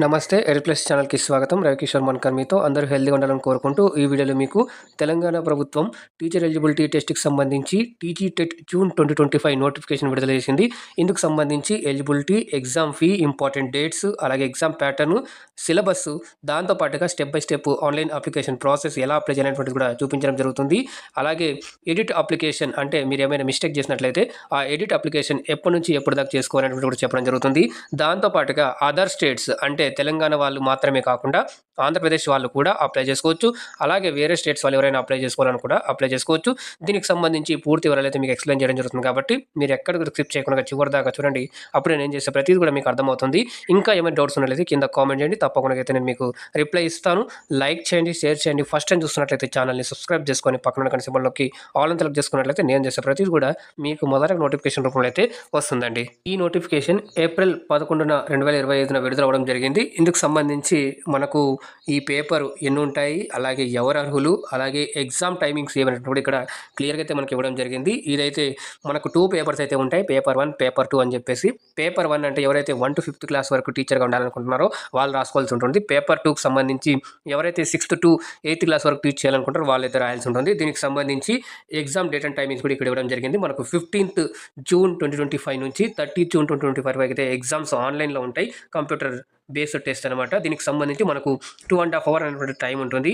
నమస్తే ఎయిర్‌ప్లస్ ఛానల్‌కి స్వాగతం. రవికిషోర్ మన్కర్ మీతో. అందరూ హెల్తీగా ఉండాలని కోరుకుంటూ ఈ వీడియోలో మీకు తెలంగాణ ప్రభుత్వం టీచర్ ఎలిజిబిలిటీ టెస్ట్‌కి సంబంధించి టీజీ టెట్ జూన్ 2025 నోటిఫికేషన్ విడుదల చేసింది. ఇందుకు సంబంధించి eligibility, exam fee, important dates, అలాగే ఎగ్జామ్ ప్యాటర్న్, సిలబస్, దాంతో పాటుగా step by step online application process ఎలా అప్లై చేయాలనేటువంటిది కూడా చూపించడం జరుగుతుంది. అలాగే ఎడిట్ అప్లికేషన్ అంటే మీరేమైనా మిస్టేక్ చేసినట్లయితే ఆ ఎడిట్ అప్లికేషన్ ఎప్పటి నుంచి ఎప్పటి దాకా చేసుకోవాలనేటువంటిది కూడా చెప్పడం జరుగుతుంది. దాంతో పాటుగా అదర్ స్టేట్స్ అంటే తెలంగాణ వాళ్ళు మాత్రమే కాకుండా ఆంధ్రప్రదేశ్ వాళ్ళు కూడా అప్లై చేసుకోవచ్చు. అలాగే వేరే స్టేట్స్ వాళ్ళు ఎవరైనా అప్లై చేసుకోవాలని కూడా అప్లై చేసుకోవచ్చు. దీనికి సంబంధించి పూర్తి వివరాలైతే మీకు ఎక్స్‌ప్లెయిన్ చేయడం జరుగుతుంది కాబట్టి మీరు ఎక్కడ కూడా స్కిప్ చేయకుండా చివరి దాకా చూడండి. అప్పుడు నేను చేసే ప్రతీది కూడా మీకు అర్థమవుతుంది. ఇంకా ఏమైనా డౌట్స్ ఉన్నట్లయితే కింద కామెంట్ చేయండి. తప్పకుండా అయితే నేను మీకు రిప్లై ఇస్తాను. లైక్ చేయండి, షేర్ చేయండి. ఫస్ట్ టైం చూస్తున్నట్లయితే ఛానల్‌ని సబ్స్క్రైబ్ చేసుకొని పక్కన ఉన్న గంట సింబల్ నొక్కి ఆల్ అని సెలెక్ట్ చేసుకున్నట్లయితే నేను చేసే ప్రతీది కూడా మీకు మొదట నోటిఫికేషన్ రూపంలో అయితే వస్తుందండి. ఈ నోటిఫికేషన్ ఏప్రిల్ 11న 2025న విడుదల అవ్వడం జరిగింది. ఇందుకు సంబంధించి మనకు ఈ పేపర్ ఎన్ని ఉంటాయి, అలాగే ఎవరు అర్హులు, అలాగే ఎగ్జామ్ టైమింగ్స్ ఏమనేటువంటి ఇక్కడ క్లియర్గా అయితే మనకి ఇవ్వడం జరిగింది. ఇదైతే మనకు 2 పేపర్స్ అయితే ఉంటాయి. పేపర్ 1, పేపర్ 2 అని చెప్పేసి. పేపర్ 1 అంటే ఎవరైతే 1 to 5th క్లాస్ వరకు టీచర్గా ఉండాలనుకుంటున్నారో వాళ్ళు రాసుకోవాల్సి ఉంటుంది. పేపర్ 2కి సంబంధించి ఎవరైతే 6th to 8th క్లాస్ వరకు టీచ్ చేయాలనుకుంటారో వాళ్ళైతే రాయాల్సి ఉంటుంది. దీనికి సంబంధించి ఎగ్జామ్ డేట్ అండ్ టైమింగ్స్ కూడా ఇక్కడ ఇవ్వడం జరిగింది. మనకు 15th జూన్ 2025 నుంచి 30th జూన్ 2025 వరకు అయితే ఎగ్జామ్స్ ఆన్లైన్లో ఉంటాయి. కంప్యూటర్ బేస్డ్ టెస్ట్ అనమాట. దీనికి సంబంధించి మనకు 2.5 అవర్ అనేటువంటి టైం ఉంటుంది.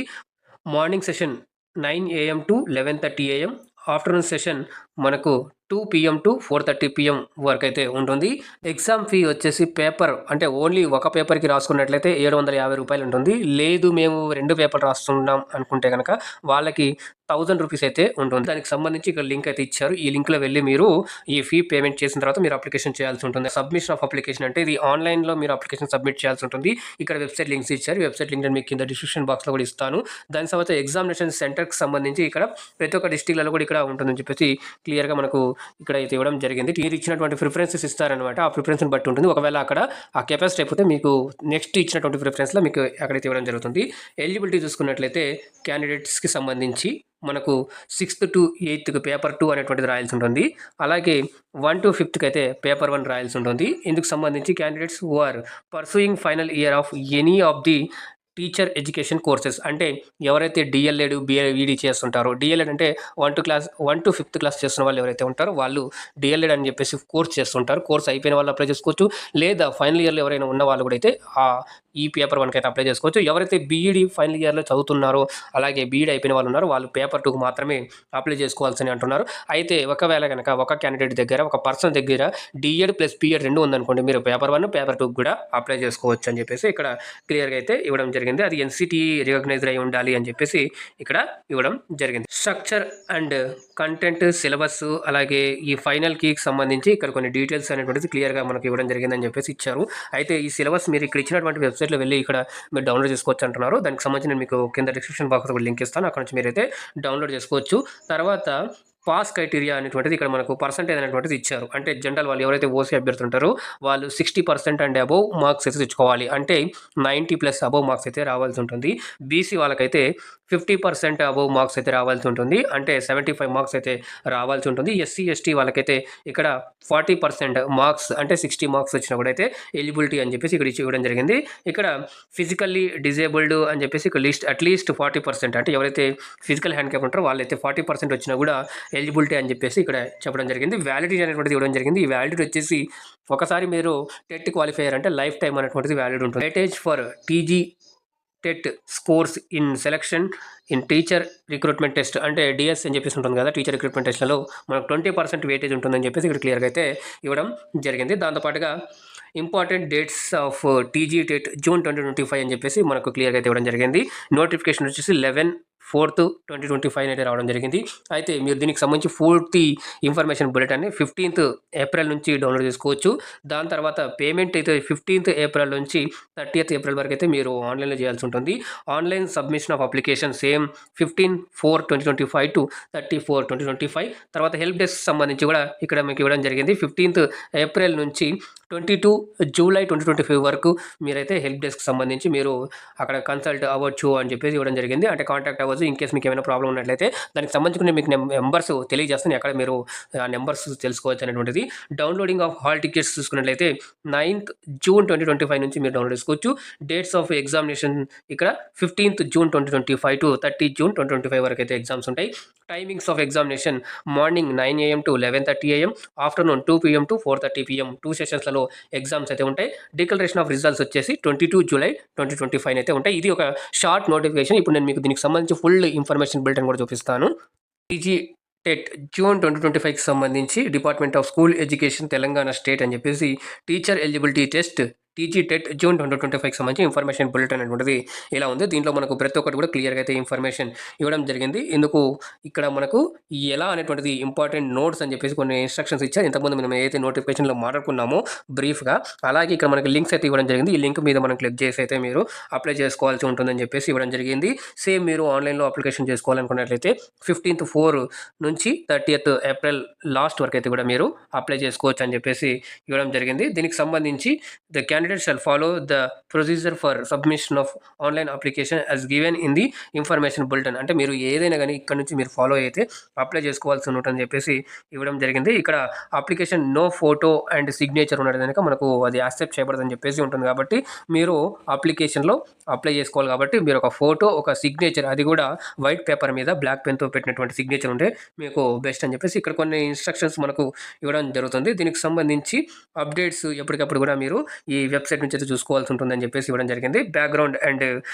Morning session 9 AM to 11:30 AM. Afternoon session మనకు 2 PM to 4:30 PM వరకు అయితే ఉంటుంది. ఎగ్జామ్ ఫీ వచ్చేసి పేపర్ అంటే ఓన్లీ ఒక పేపర్కి రాసుకున్నట్లయితే ₹750 ఉంటుంది. లేదు మేము 2 పేపర్లు రాస్తున్నాం అనుకుంటే కనుక వాళ్ళకి ₹1000 అయితే ఉంటుంది. దానికి సంబంధించి ఇక్కడ లింక్ అయితే ఇచ్చారు. ఈ లింక్లో వెళ్ళి మీరు ఈ ఫీ పేమెంట్ చేసిన తర్వాత మీరు అప్లికేషన్ చేయాల్సి ఉంటుంది. సబ్మిషన్ ఆఫ్ అప్లికేషన్ అంటే ఇది ఆన్లైన్లో మీరు అప్లికేషన్ సబ్మిట్ చేయాల్సి ఉంటుంది. ఇక్కడ వెబ్సైట్ లింక్స్ ఇచ్చారు. వెబ్సైట్ లింక్ నేను మీకు కింద డిస్క్రిప్షన్ బాక్స్లో కూడా ఇస్తాను. దాని తర్వాత ఎగ్జామినేషన్ సెంటర్కి సంబంధించి ఇక్కడ ప్రతి ఒక్క డిస్ట్రిక్ట్లలో కూడా ఇక్కడ ఉంటుందని చెప్పేసి క్లియర్గా మనకు ఇక్కడ అయితే ఇవ్వడం జరిగింది. మీరు ఇచ్చినటువంటి ప్రిఫరెన్సెస్ ఇస్తారనమాట. ఆ ప్రిఫరెన్స్ని బట్టి ఉంటుంది. ఒకవేళ అక్కడ ఆ కెపాసిటీ అయిపోతే మీకు నెక్స్ట్ ఇచ్చినటువంటి ప్రిఫరెన్స్లో మీకు అక్కడైతే ఇవ్వడం జరుగుతుంది. ఎలిజిబిలిటీ చూసుకున్నట్లయితే క్యాండిడేట్స్కి సంబంధించి మనకు 6th to 8th పేపర్ 2 అనేటువంటిది రాయాల్సి ఉంటుంది. అలాగే 1 to 5th అయితే పేపర్ 1 రాయాల్సి ఉంటుంది. ఇందుకు సంబంధించి candidates who are pursuing final year of any of the teacher education courses అంటే ఎవరైతే డిఎల్ఎడ్, బిఈడి చేస్తుంటారో, డిఎల్ఎడ్ అంటే 1 to 5th క్లాస్ చేస్తున్న వాళ్ళు ఎవరైతే ఉంటారో వాళ్ళు డిఎల్ఎడ్ అని చెప్పేసి కోర్స్ చేస్తుంటారు. కోర్స్ అయిపోయిన వాళ్ళు అప్లై చేసుకోవచ్చు. లేదా ఫైనల్ ఇయర్లో ఎవరైనా ఉన్న వాళ్ళు కూడా అయితే ఈ పేపర్ 1కి అయితే అప్లై చేసుకోవచ్చు. ఎవరైతే బీఈడి ఫైనల్ ఇయర్లో చదువుతున్నారో, అలాగే బీఈడి అయిపోయిన వాళ్ళు ఉన్నారో వాళ్ళు పేపర్ 2కి మాత్రమే అప్లై చేసుకోవాల్సి అంటున్నారు. అయితే ఒకవేళ కనుక ఒక క్యాండిడేట్ దగ్గర, ఒక పర్సన్ దగ్గర డిఎడ్ ప్లస్ బీఎడ్ 2 ఉందనుకోండి, మీరు పేపర్ 1, పేపర్ 2 కూడా అప్లై చేసుకోవచ్చు అని చెప్పేసి ఇక్కడ క్లియర్గా అయితే ఇవ్వడం జరిగింది. అది ఎన్సిటి రికగ్నైజ్డ్ అయి ఉండాలి అని చెప్పేసి ఇక్కడ ఇవ్వడం జరిగింది. స్ట్రక్చర్ అండ్ కంటెంట్, సిలబస్, అలాగే ఈ ఫైనల్కి సంబంధించి ఇక్కడ కొన్ని డీటెయిల్స్ అనేటువంటిది క్లియర్గా మనకి ఇవ్వడం జరిగిందని చెప్పేసి ఇచ్చారు. అయితే ఈ సిలబస్ మీరు ఇక్కడ ఇచ్చినటువంటి వెబ్సైట్లో వెళ్ళి ఇక్కడ మీరు డౌన్లోడ్ చేసుకోవచ్చు అంటున్నారు. దానికి సంబంధించి నేను మీకు కింద డిస్క్రిప్షన్ బాక్స్లో లింక్ ఇస్తాను. అక్కడ నుంచి మీరైతే డౌన్లోడ్ చేసుకోవచ్చు. తర్వాత పాస్ క్రైటీరియా అనేటువంటిది ఇక్కడ మనకు పర్సెంటేజ్ అనేటువంటిది ఇచ్చారు. అంటే జనరల్ వాళ్ళు ఎవరైతే ఓసీ అభ్యర్థులు ఉంటారో వాళ్ళు 60% అండ్ అబోవ్ మార్క్స్ అయితే తెచ్చుకోవాలి. అంటే 90+ అబోవ్ మార్క్స్ అయితే రావాల్సి ఉంటుంది. బీసీ వాళ్ళకైతే 50% అబోవ్ మార్క్స్ అయితే రావాల్సి ఉంటుంది. అంటే 75 మార్క్స్ అయితే రావాల్సి ఉంటుంది. ఎస్సీ, ఎస్టీ వాళ్ళకైతే ఇక్కడ 40% మార్క్స్ అంటే 60 మార్క్స్ వచ్చినా కూడా అయితే ఎలిజిబిలిటీ అని చెప్పేసి ఇక్కడ ఇవ్వడం జరిగింది. ఇక్కడ ఫిజికల్లీ డిజేబుల్డ్ అని చెప్పేసి ఇక్కడ అట్లీస్ట్ 40% అంటే ఎవరైతే ఫిజికల్ హ్యాండిక్యాప్ ఉంటారో వాళ్ళైతే 40% వచ్చినా కూడా ఎలిజిబిలిటీ అని చెప్పేసి ఇక్కడ చెప్పడం జరిగింది. వ్యాలిడిటీ అనేటువంటిది ఇవ్వడం జరిగింది. ఈ వ్యాలిడిటీ వచ్చేసి ఒకసారి మీరు టెట్ క్వాలిఫైయర్ అంటే లైఫ్ టైం అనేటువంటిది వ్యాలిడ్ ఉంటుంది. Weightage for TG TET scores in selection in teacher recruitment test అంటే డిఎస్ అని చెప్పేసి ఉంటుంది కదా, టీచర్ రిక్రూట్మెంట్ టెస్ట్లలో మనకు 20% వెయిటేజ్ ఉంటుందని చెప్పేసి ఇక్కడ క్లియర్గా అయితే ఇవ్వడం జరిగింది. దాంతోపాటుగా important dates of TG TET June 2025 అని చెప్పేసి మనకు క్లియర్గా అయితే ఇవ్వడం జరిగింది. నోటిఫికేషన్ వచ్చేసి 11/4/2025 అయితే రావడం జరిగింది. అయితే మీరు దీనికి సంబంధించి పూర్తి ఇన్ఫర్మేషన్ బులెటిన్ని 15th ఏప్రిల్ నుంచి డౌన్లోడ్ చేసుకోవచ్చు. దాని తర్వాత పేమెంట్ అయితే 15th ఏప్రిల్ నుంచి 30th ఏప్రిల్ వరకు అయితే మీరు ఆన్లైన్లో చేయాల్సి ఉంటుంది. Online submission of application same 15/4/2025 to 30/4/2025. తర్వాత హెల్ప్ డెస్క్ సంబంధించి కూడా ఇక్కడ మీకు ఇవ్వడం జరిగింది. 15th ఏప్రిల్ నుంచి 22 జూలై 2025 వరకు మీరైతే హెల్ప్ డెస్క్ సంబంధించి మీరు అక్కడ కన్సల్ట్ అవ్వచ్చు అని చెప్పేసి ఇవ్వడం జరిగింది. అంటే కాంటాక్ట్ అవ్వచ్చు. ఇన్ కేస్ మీకు ఏమైనా ప్రాబ్లమ్ ఉన్నట్లయితే దానికి సంబంధించిన మీకు నెంబర్స్ తెలియజేస్తాను. ఎక్కడ మీరు ఆ నెంబర్స్ తెలుసుకోవచ్చు అనేటువంటిది. డౌన్లోడింగ్ ఆఫ్ హాల్ టికెట్స్ చూసుకున్నట్లయితే 9th జూన్ 2025 నుంచి మీరు డౌన్లోడ్ చేసుకోవచ్చు. డేట్స్ ఆఫ్ ఎగ్జామినేషన్ ఇక్కడ 15th జూన్ 2025 టు 30 జూన్ 2025 వరకు అయితే ఎగ్జామ్స్ ఉంటాయి. Timings of examination morning 9 AM to 11:30 AM, afternoon 2 PM to 4:30 PM 2 సెషన్స్లలో ఎగ్జామ్స్ అయితే ఉంటాయి. డిక్లరేషన్ ఆఫ్ రిజల్ట్స్ వచ్చేసి 22 జూలై 2025 అయితే ఉంటాయి. ఇది ఒక షార్ట్ నోటిఫికేషన్. ఇప్పుడు నేను మీకు దీనికి సంబంధించి ఫుల్ ఇన్ఫర్మేషన్ బులెటిన్ కూడా చూపిస్తాను. టీజీ టెట్ జూన్ 2025కి సంబంధించి department of school education Telangana state అని చెప్పేసి teacher eligibility test TG TET June 2025కి సంబంధించి ఇన్ఫర్మేషన్ బులెటిన్ అనేటువంటిది ఇలా ఉంది. దీంట్లో మనకు ప్రతి ఒక్కటి కూడా క్లియర్గా అయితే ఇన్ఫర్మేషన్ ఇవ్వడం జరిగింది. ఇందుకు ఇక్కడ మనకు ఎలా అనేటువంటిది ఇంపార్టెంట్ నోట్స్ అని చెప్పేసి కొన్ని ఇన్స్ట్రక్షన్స్ ఇచ్చారు. ఇంతకుముందు మనం ఏదైతే నోటిఫికేషన్లో మాట్లాడుకున్నామో బ్రీఫ్గా, అలాగే ఇక్కడ మనకి లింక్స్ అయితే ఇవ్వడం జరిగింది. ఈ లింక్ మీద మనం క్లిక్ చేసి అయితే మీరు అప్లై చేసుకోవాల్సి ఉంటుందని చెప్పేసి ఇవ్వడం జరిగింది. సేమ్ మీరు ఆన్లైన్లో అప్లికేషన్ చేసుకోవాలనుకున్నట్లయితే 15th 4 నుంచి 30th ఏప్రిల్ లాస్ట్ వరకు అయితే కూడా మీరు అప్లై చేసుకోవచ్చు అని చెప్పేసి ఇవ్వడం జరిగింది. దీనికి సంబంధించి the candidate shall follow the procedure for submission of online application as given in the information bulletin. అంటే మీరు ఏదైనా కానీ ఇక్కడ నుంచి మీరు ఫాలో అయితే అప్లై చేసుకోవాల్సి ఉంటుందని చెప్పేసి ఇవ్వడం జరిగింది. ఇక్కడ application no photo and signature ఉన్నది కనుక మనకు అది యాక్సెప్ట్ చేయబడదని చెప్పేసి ఉంటుంది. కాబట్టి మీరు అప్లికేషన్లో అప్లై చేసుకోవాలి కాబట్టి మీరు ఒక ఫోటో, ఒక సిగ్నేచర్, అది కూడా వైట్ పేపర్ మీద బ్లాక్ పెన్తో పెట్టినటువంటి సిగ్నేచర్ ఉంటే మీకు బెస్ట్ అని చెప్పేసి ఇక్కడ కొన్ని ఇన్స్ట్రక్షన్స్ మనకు ఇవ్వడం జరుగుతుంది. దీనికి సంబంధించి అప్డేట్స్ ఎప్పటికప్పుడు కూడా మీరు ఈ వెబ్సైట్ నుంచి అయితే చూసుకోవాల్సి ఉంటుందని చెప్పేసి ఇవ్వడం జరిగింది. బ్యాక్గ్రౌండ్ అండ్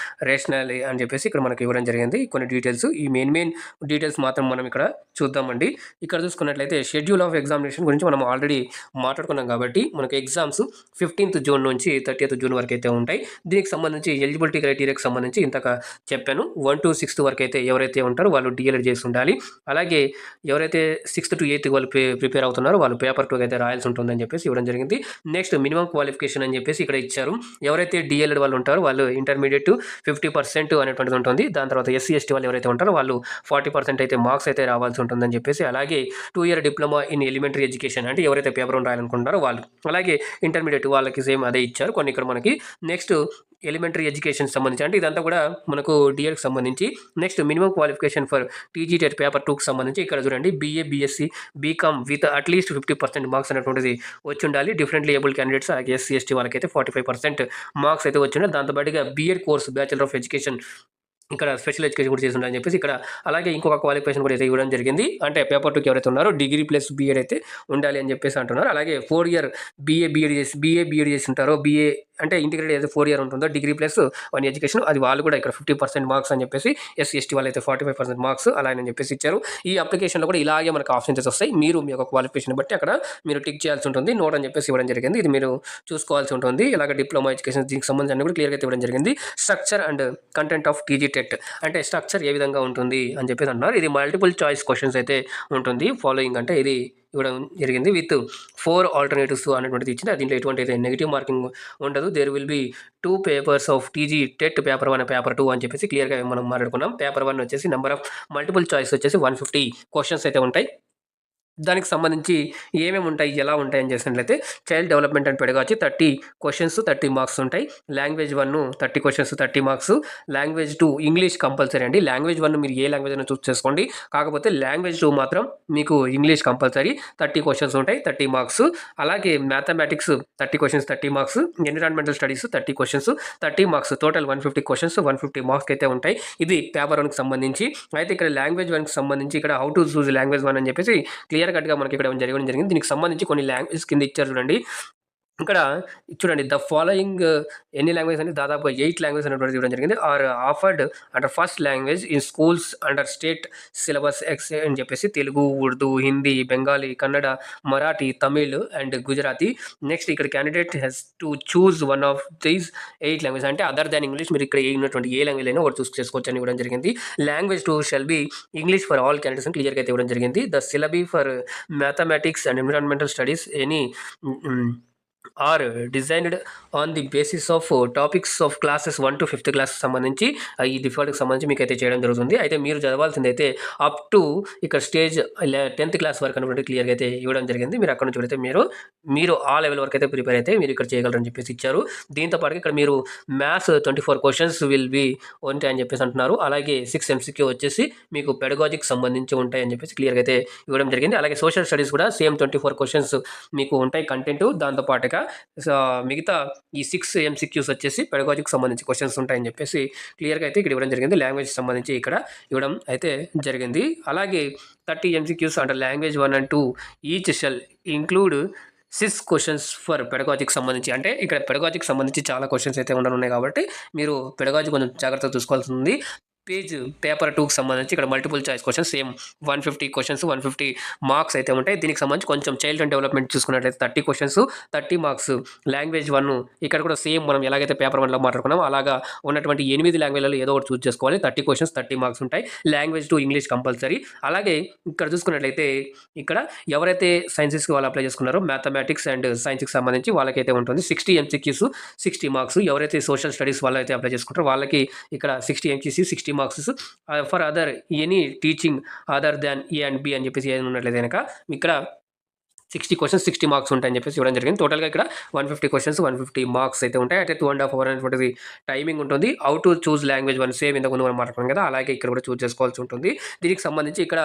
రేషనల్ అని చెప్పేసి ఇక్కడ మనకి ఇవ్వడం జరిగింది కొన్ని డీటెయిల్స్. ఈ మెయిన్ డీటెయిల్స్ మాత్రం మనం ఇక్కడ చూద్దామండి. ఇక్కడ చూసుకున్నట్లయితే షెడ్యూల్ ఆఫ్ ఎగ్జామినేషన్ గురించి మనం ఆల్రెడీ మాట్లాడుకున్నాం కాబట్టి మనకి ఎగ్జామ్స్ 15th జూన్ నుంచి 30th జూన్ వరకు అయితే ఉంటాయి. దీనికి సంబంధించి ఎలిజిబిలిటీ క్రైటీరియాకి సంబంధించి ఇంతక చెప్పాను. 1 to 6th వరకు అయితే ఎవరైతే ఉంటారో వాళ్ళు డిఎల్ఎడ్ చేసి ఉండాలి. అలాగే ఎవరైతే 6th to 8th వాళ్ళు ప్రిపేర్ అవుతున్నారో వాళ్ళు పేపర్ 2 అయితే రాయాల్సి ఉంటుందని చెప్పేసి ఇవ్వడం జరిగింది. నెక్స్ట్ మినిమం క్వాలిఫికేషన్ అని చెప్పేసి ఇక్కడ ఇచ్చారు. ఎవరైతే డిఎల్ఎడ్ వాళ్ళు ఉంటారో వాళ్ళు ఇంటర్మీడియట్ 50% అనేటువంటిది ఉంటుంది. దాని తర్వాత ఎస్సీ ఎస్టీ వాళ్ళు ఎవరైతే ఉంటారో వాళ్ళు 40% అయితే మార్క్స్ అయితే రావాల్సి ఉంటుందని చెప్పేసి, అలాగే 2 year diploma in elementary education అంటే ఎవరైతే పేపర్ 1 రాయాలనుకుంటారో వాళ్ళు, అలాగే ఇంటర్మీడియట్ వాళ్ళకి సేమ్ అదే ఇచ్చారు కొన్ని ఇక్కడ మనకి. నెక్స్ట్ ఎలిమెంటరీ ఎడ్యుకేషన్ సంబంధించి అంటే ఇదంతా కూడా మనకు డిఎల్కి సంబంధించి. Next minimum qualification for TG TET paper 2కి సంబంధించి ఇక్కడ చూడండి BA, BSc, BCom with at least 50% marks అనేటువంటిది వచ్చి ఉండాలి. డిఫరెంట్లీ ఏబుల్ క్యాండిడేట్స్ అలాగే ఎస్సీ ఎస్టీ వాళ్ళకైతే 45% మార్క్స్ అయితే వచ్చి ఉండాలి. దాంతోపాటుగా BEd course bachelor of education ఇక్కడ స్పెషల్ ఎడ్యుకేషన్ కూడా చేసి ఉండాలని చెప్పేసి ఇక్కడ, అలాగే ఇంకొక క్వాలిఫికేషన్ కూడా అయితే ఇవ్వడం జరిగింది. అంటే పేపర్ 2కి ఎవరైతే ఉన్నారో డిగ్రీ ప్లస్ బీఎడ్ అయితే ఉండాలి అని చెప్పేసి అంటున్నారు. అలాగే 4 year బీఏ బీఎడ్ చేసి ఉంటారో, బీఏ అంటే ఇంటిగ్రేటెడ్ అయితే 4 year ఉంటుందో డిగ్రీ ప్లస్ 1 ఎడ్యుకేషన్, అది వాళ్ళు కూడా ఇక్కడ 50% మార్క్స్ అని చెప్పేసి, ఎస్సీ ఎస్టీ వాళ్ళు అయితే 45% మార్క్స్ అలాగని చెప్పేసి ఇచ్చారు. ఈ అప్లికేషన్లో కూడా ఇలాగే మనకు ఆప్షన్స్ వస్తాయి. మీరు మీ యొక్క క్వాలిఫికేషన్ బట్టి అక్కడ మీరు టిక్ చేయాల్సి ఉంటుంది. నోట్ అని చెప్పేసి ఇవ్వడం జరిగింది. ఇది మీరు చూసుకోవాల్సి ఉంటుంది. ఇలాగ డిప్లొమా ఎడ్యుకేషన్ దీనికి సంబంధించి అన్ని కూడా క్లియర్గా అయితే ఇవ్వడం జరిగింది. Structure and content of TG TET అంటే స్ట్రక్చర్ ఏ విధంగా ఉంటుంది అని చెప్పేసి అంటున్నారు. ఇది మల్టిపుల్ చాయిస్ క్వశ్చన్స్ అయితే ఉంటుంది. ఫాలోయింగ్ అంటే ఇది ఇవ్వడం జరిగింది విత్ 4 alternatives అనేటువంటిది ఇచ్చింది. దీంట్లో ఎటువంటి అయితే నెగిటివ్ మార్కింగ్ ఉండదు. There will be 2 papers of TG TET paper 1 paper 2 అని చెప్పేసి క్లియర్గా మనం మాట్లాడుకున్నాం. పేపర్ 1 వచ్చేసి నెంబర్ ఆఫ్ మల్టిపుల్ చాయిస్ వచ్చేసి 150 క్వశ్చన్స్ అయితే ఉంటాయి. దానికి సంబంధించి ఏమేమి ఉంటాయి, ఎలా ఉంటాయి అని చేసినట్లయితే child development and pedagogy 30 questions 30 marks ఉంటాయి. Language 1 30 questions 30 marks. Language 2 English compulsory అండి. లాంగ్వేజ్ 1 మీరు ఏ లాంగ్వేజ్ అయినా చూస్ చేసుకోండి. కాకపోతే లాంగ్వేజ్ 2 మాత్రం మీకు ఇంగ్లీష్ కంపల్సరీ 30 questions ఉంటాయి 30 మార్క్స్. అలాగే mathematics 30 questions 30 marks. Environmental studies 30 questions 30 marks. Total 150 questions 150 marks అయితే ఉంటాయి. ఇది పేపర్ 1కి సంబంధించి. అయితే ఇక్కడ లాంగ్వేజ్ 1కి సంబంధించి ఇక్కడ హౌ టు చూస్ లాంగ్వేజ్ 1 అని చెప్పేసి క్లియర్ కట్గా మనకి ఇక్కడ జరిగింది. దీనికి సంబంధించి కొన్ని లాంగ్వేజ్ కింద ఇచ్చారు చూడండి. ఇక్కడ చూడండి ద ఫాలోయింగ్ ఎన్ని లాంగ్వేజ్ అంటే దాదాపు 8 లాంగ్వేజ్ అనేటువంటి ఇవ్వడం జరిగింది. Are offered under first language in schools under state syllabus ఎక్స్ అని చెప్పేసి తెలుగు, ఉర్దూ, హిందీ, బెంగాలీ, కన్నడ, మరాఠీ, తమిళ్ అండ్ గుజరాతీ. నెక్స్ట్ ఇక్కడ candidate has to choose one of these 8 language అంటే అదర్ దాన్ ఇంగ్లీష్. మీరు ఇక్కడ ఉన్నటువంటి ఏ లాంగ్వేజ్ అయినా ఒకటి చూస్ చేసుకోవచ్చు అని ఇవ్వడం జరిగింది. Language 2 shall be English for all candidates అని క్లియర్గా అయితే ఇవ్వడం జరిగింది. The syllabi for mathematics and environmental studies are designed on the basis of topics of classes 1 to 5th class సంబంధించి ఈ డిఫాల్ట్కి సంబంధించి మీకు అయితే చేయడం జరుగుతుంది. అయితే మీరు చదవాల్సింది అయితే అప్ టు ఇక్కడ స్టేజ్ 10th క్లాస్ వరకు అనేటువంటి క్లియర్గా అయితే ఇవ్వడం జరిగింది. మీరు అక్కడ నుంచి అయితే మీరు ఆ లెవెల్ వరకు అయితే ప్రిపేర్ అయితే మీరు ఇక్కడ చేయగలరని చెప్పేసి ఇచ్చారు. దీంతో పాటు ఇక్కడ మీరు మ్యాథ్స్ 24 క్వశ్చన్స్ విల్ బి ఉంటాయి అని చెప్పేసి అంటున్నారు. అలాగే 6 MCQ వచ్చేసి మీకు పెడగాజిక్ సంబంధించి ఉంటాయని చెప్పేసి క్లియర్గా అయితే ఇవ్వడం జరిగింది. అలాగే సోషల్ స్టడీస్ కూడా సేమ్ 24 క్వశ్చన్స్ మీకు ఉంటాయి కంటెంట్. దాంతో పాటుగా మిగతా ఈ 6 MCQs వచ్చేసి పెడగాజిక్ సంబంధించి క్వశ్చన్స్ ఉంటాయని చెప్పేసి క్లియర్గా అయితే ఇక్కడ ఇవ్వడం జరిగింది. లాంగ్వేజ్ సంబంధించి ఇక్కడ ఇవ్వడం అయితే జరిగింది. అలాగే 30 MCQs అంటే language 1 and 2 each shall include 6 questions for pedagogic సంబంధించి. అంటే ఇక్కడ పెడగాజిక్ సంబంధించి చాలా క్వశ్చన్స్ అయితే ఉండనున్నాయి కాబట్టి మీరు పెడగాజీ కొంచెం జాగ్రత్తగా చూసుకోవాల్సి ఉంది. పేపర్ 2కి సంబంధించి ఇక్కడ multiple choice questions same 150 questions 150 marks అయితే ఉంటాయి. దీనికి సంబంధించి కొంచెం చైల్డ్ అండ్ డెవలప్మెంట్ చూసుకున్నట్లయితే 30 క్వశ్చన్స్ 30 మార్క్స్. లాంగ్వేజ్ 1 ఇక్కడ కూడా సేమ్ మనం ఎలాగైతే పేపర్ 1లో మాట్లాడుకున్నామో అలాగా ఉన్నటువంటి 8 లాంగ్వేజ్లలో ఏదో ఒకటి చూస్ చేసుకోవాలి. 30 క్వశ్చన్స్ 30 మార్క్స్ ఉంటాయి. Language 2 English compulsory. అలాగే ఇక్కడ చూసుకున్నట్లయితే ఇక్కడ ఎవరైతే సైన్సెస్కి వాళ్ళు అప్లై చేసుకున్నారో మ్యాథమెటిక్స్ అండ్ సైన్స్కి సంబంధించి వాళ్ళకైతే ఉంటుంది 60 MCQs 60 మార్క్స్. ఎవరైతే సోషల్ స్టడీస్ వాళ్ళు అయితే అప్లై చేసుకుంటారో వాళ్ళకి ఇక్కడ 60 MCQs 60 marks. For other any teaching other than A and B అని చెప్పేసి ఏదైనా ఉన్నట్లయితే కనుక ఇక్కడ 60 క్వశ్చన్స్ 60 మార్క్స్ ఉంటాయని చెప్పేసి ఇవ్వడం జరిగింది. టోటల్గా ఇక్కడ 150 క్వశ్చన్స్ 150 మార్క్స్ అయితే ఉంటాయి. అయితే 2.5 hours అనేటువంటిది టైమింగ్ ఉంటుంది. How to choose language 1 same ఇంతకుముందు మనం మాట్లాడుకున్నాం కదా, అలాగే ఇక్కడ కూడా చూస్ చేసుకోవాల్సి ఉంటుంది. దీనికి సంబంధించి ఇక్కడ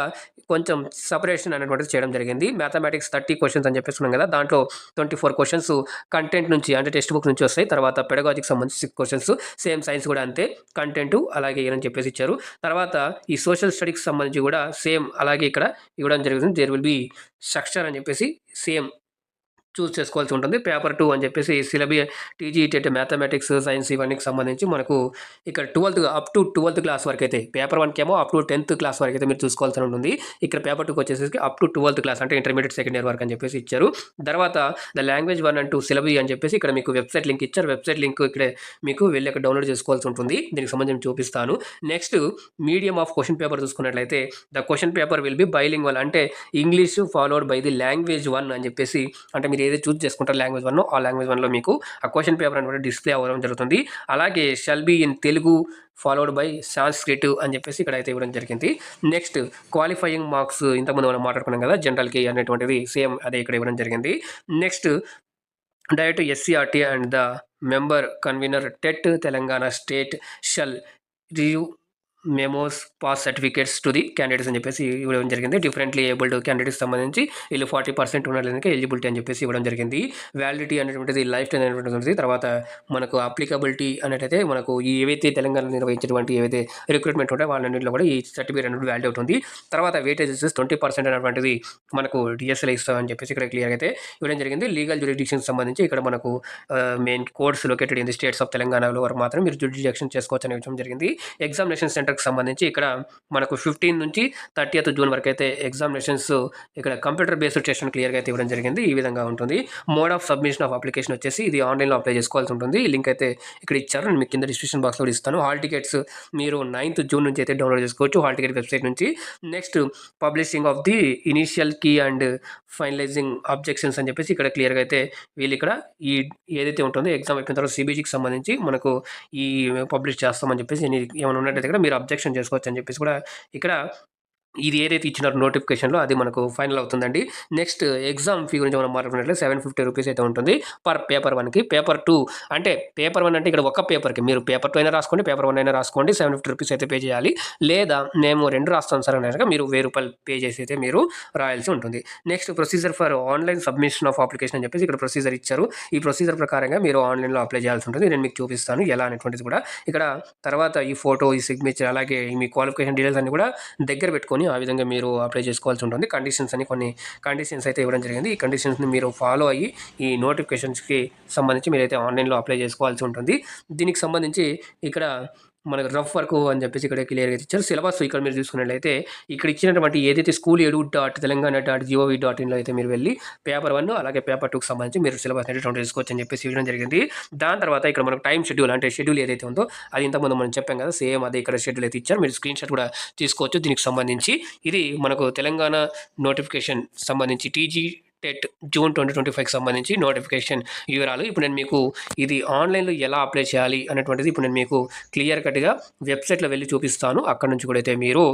కొంచెం సపరేషన్ అనేటువంటిది చేయడం జరిగింది. మ్యాథమెటిక్స్ 30 క్వశ్చన్స్ అని చెప్పేసి ఉన్నాం కదా, దాంట్లో 24 క్వశ్చన్స్ కంటెంట్ నుంచి అంటే టెక్స్ట్ బుక్ నుంచి వస్తాయి. తర్వాత పెడగాజికి సంబంధించి 6 క్వశ్చన్స్ సేమ్ సైన్స్ కూడా అంతే కంటెంట్ అలాగే ఏమని చెప్పేసి ఇచ్చారు. తర్వాత ఈ సోషల్ స్టడీకి సంబంధించి కూడా సేమ్ అలాగే ఇక్కడ ఇవ్వడం జరుగుతుంది. దేర్ విల్ బి స్ట్రక్చర్ అని చెప్పేసి సేమ్ చూస్ చేసుకోవాల్సి ఉంటుంది. పేపర్ 2 అని చెప్పేసి syllabi TG TET mathematics science ఇవన్నీకి సంబంధించి మనకు ఇక్కడ 12th up to 12th class వరకు అయితే పేపర్ 1కి ఏమో అప్ టు 10th క్లాస్ వరకు అయితే మీరు చూసుకోవాల్సి ఉంటుంది. ఇక్కడ పేపర్ 2కి వచ్చేసి అప్ టు 12th క్లాస్ అంటే ఇంటర్మీడియట్ సెకండ్ ఇయర్ వరకు అని చెప్పేసి ఇచ్చారు. తర్వాత ద లాంగ్వేజ్ 1 and 2 సిలబీ అని చెప్పేసి ఇక్కడ మీకు వెబ్సైట్ లింక్ ఇచ్చారు. వెబ్సైట్ లింక్ ఇక్కడే మీకు వెళ్ళి అక్కడ డౌన్లోడ్ చేసుకోవాల్సి ఉంటుంది. దీనికి సంబంధించి చూపిస్తాను. Next medium of question paper చూసుకున్నట్లయితే the question paper will be bilingual అంటే English followed by the language 1 అని చెప్పేసి అంటే మీరు ఏదైతే చూస్ చేసుకుంటారో లాంగ్వేజ్ 1 ఆ లాంగ్వేజ్ 1లో మీకు ఆ క్వశ్చన్ పేపర్ అనేది డిస్ప్లే అవ్వడం జరుగుతుంది. అలాగే shall be in Telugu followed by Sanskrit అని చెప్పేసి ఇక్కడ అయితే ఇవ్వడం జరిగింది. నెక్స్ట్ క్వాలిఫైయింగ్ మార్క్స్ ఇంతకుముందు మనం మాట్లాడుకున్నాం కదా జనరల్కి అనేటువంటిది సేమ్ అదే ఇక్కడ ఇవ్వడం జరిగింది. Next direct SCRT and the member convener TET Telangana state shall review memos pass certificates to the candidates అని చెప్పేసి ఇవ్వడం జరిగింది. డిఫరెంట్లీ ఏబుల్డ్ క్యాండిడేట్స్ సంబంధించి వీళ్ళు 40% ఉన్నట్లయితే ఎలిజిబిలిటీ అని చెప్పేసి ఇవ్వడం జరిగింది. వ్యాలిడిటీ అనేటువంటిది లైఫ్ టైం అనేటువంటిది ఉంటుంది. తర్వాత మనకు అప్లికబిలిటీ అనేటైతే మనకు ఏవైతే తెలంగాణలో నిర్వహించినటువంటి ఏవైతే రిక్రూట్మెంట్ ఉంటాయో వాళ్ళన్నింటిలో కూడా ఈ సర్టిఫికేట్ అనేది వాల్యూ అవుతుంది. తర్వాత వెయిటేజ్ వచ్చేసి 20% అనేటువంటిది మనకు DSL ఇస్తామని చెప్పేసి ఇక్కడ క్లియర్గా అయితే ఇవ్వడం జరిగింది. లీగల్ జ్యూరిడిక్షన్ సంబంధించి ఇక్కడ మనకు main courts located in the states of తెలంగాణలో వరకు మాత్రం మీరు జ్యూరిడిక్షన్ చేసుకోవచ్చు అని ఇవ్వడం జరిగింది. ఎగ్జామినేషన్ సెంటర్కి సంబంధించి ఇక్కడ మనకు 15 నుంచి 30th జూన్ వరకు అయితే ఎగ్జామినేషన్స్ ఇక్కడ కంప్యూటర్ బేస్డ్ టెస్ట్ క్లియర్గా అయితే ఇవ్వడం జరిగింది. ఈ విధంగా ఉంటుంది. Mode of submission of application వచ్చేసి ఇది ఆన్లైన్లో అప్లై చేసుకోవాల్సి ఉంటుంది. లింక్ అయితే ఇక్కడ ఇచ్చారు. నేను మీకు కింద డిస్క్రిప్షన్ బాక్స్లో కూడా ఇస్తాను. హాల్ టికెట్స్ మీరు 9th జూన్ నుంచి అయితే డౌన్లోడ్ చేసుకోవచ్చు హాల్ టికెట్ వెబ్సైట్ నుంచి. Next publishing of the initial key and finalizing objections అని చెప్పేసి ఇక్కడ క్లియర్గా అయితే వీళ్ళు ఇక్కడ ఈ ఏదైతే ఉంటుందో ఎగ్జామ్ అయిపోయిన తర్వాత CBGకి సంబంధించి మనకు ఈ పబ్లిష్ చేస్తామని చెప్పేసి ఏమైనా ఉన్నట్టయితే కూడా మీరు అబ్జెక్షన్ చేసుకోవచ్చు అని చెప్పేసి కూడా ఇక్కడ ఇది ఏదైతే ఇచ్చినారో నోటిఫికేషన్లో అది మనకు ఫైనల్ అవుతుందండి. నెక్స్ట్ ఎగ్జామ్ ఫీ గురించి మనం మాట్లాడుకున్నట్లయితే 750 రూపీస్ అయితే ఉంటుంది పర్ పేపర్ 1కి. పేపర్ 2 అంటే పేపర్ 1 అంటే ఇక్కడ ఒక పేపర్కి మీరు పేపర్ 2 అయినా రాసుకోండి పేపర్ 1 అయినా రాసుకోండి 750 రూపీస్ అయితే పే చేయాలి. లేదా మేము 2 రాస్తాం సార్ అంటే మీరు 1000 రూపాయలు పే చేసి అయితే మీరు రాయాల్సి ఉంటుంది. Next procedure for online submission of application అని చెప్పేసి ఇక్కడ ప్రొసీజర్ ఇచ్చారు. ఈ ప్రొసీజర్ ప్రకారంగా మీరు ఆన్లైన్లో అప్లై చేయాల్సి ఉంటుంది. నేను మీకు చూపిస్తాను ఎలా అనేటువంటిది కూడా. ఇక్కడ తర్వాత ఈ ఫోటో ఈ సిగ్నేచర్ అలాగే మీ క్వాలిఫికేషన్ డీటెయిల్స్ అన్ని కూడా దగ్గర పెట్టుకొని ఆ విధంగా మీరు అప్లై చేసుకోవాల్సి ఉంటుంది. కండిషన్స్ అని కొన్ని కండిషన్స్ అయితే ఇవ్వడం జరిగింది. ఈ కండిషన్స్ని మీరు ఫాలో అయ్యి ఈ నోటిఫికేషన్స్కి సంబంధించి మీరైతే ఆన్లైన్లో అప్లై చేసుకోవాల్సి ఉంటుంది. దీనికి సంబంధించి ఇక్కడ మనకు రఫ్ వర్క్ అని చెప్పేసి ఇక్కడ క్లియర్గా ఇచ్చారు. సిలబస్ ఇక్కడ మీరు చూసుకున్నట్లయితే ఇక్కడ ఇచ్చినటువంటి ఏదైతే school.edu.telangana.gov.in అయితే మీరు వెళ్ళి పేపర్ 1 అలాగే పేపర్ 2కి సంబంధించి మీరు సిలబస్ అనేది డౌన్లోడ్ చేసుకోవచ్చు అని చెప్పేసి ఇవ్వడం జరిగింది. దాని తర్వాత ఇక్కడ మనకు టైం షెడ్యూల్ అంటే షెడ్యూల్ ఏదైతే ఉందో అది ఇంతకుముందు మనం చెప్పాం కదా సేమ్ అదే ఇక్కడ షెడ్యూల్ అయితే ఇచ్చారు. మీరు స్క్రీన్ షాట్ కూడా తీసుకోవచ్చు దీనికి సంబంధించి. ఇది మనకు తెలంగాణ నోటిఫికేషన్ సంబంధించి TG టెట్ జూన్ 2025కి సంబంధించి నోటిఫికేషన్ వివరాలు. ఇప్పుడు నేను మీకు ఇది ఆన్‌లైన్‌లో ఎలా అప్లై చేయాలి అనేటువంటిది ఇప్పుడు నేను మీకు క్లియర్ కట్‌గా వెబ్‌సైట్‌లో వెళ్లి చూపిస్తాను. అక్కడి నుంచి కూడా అయితే మీరు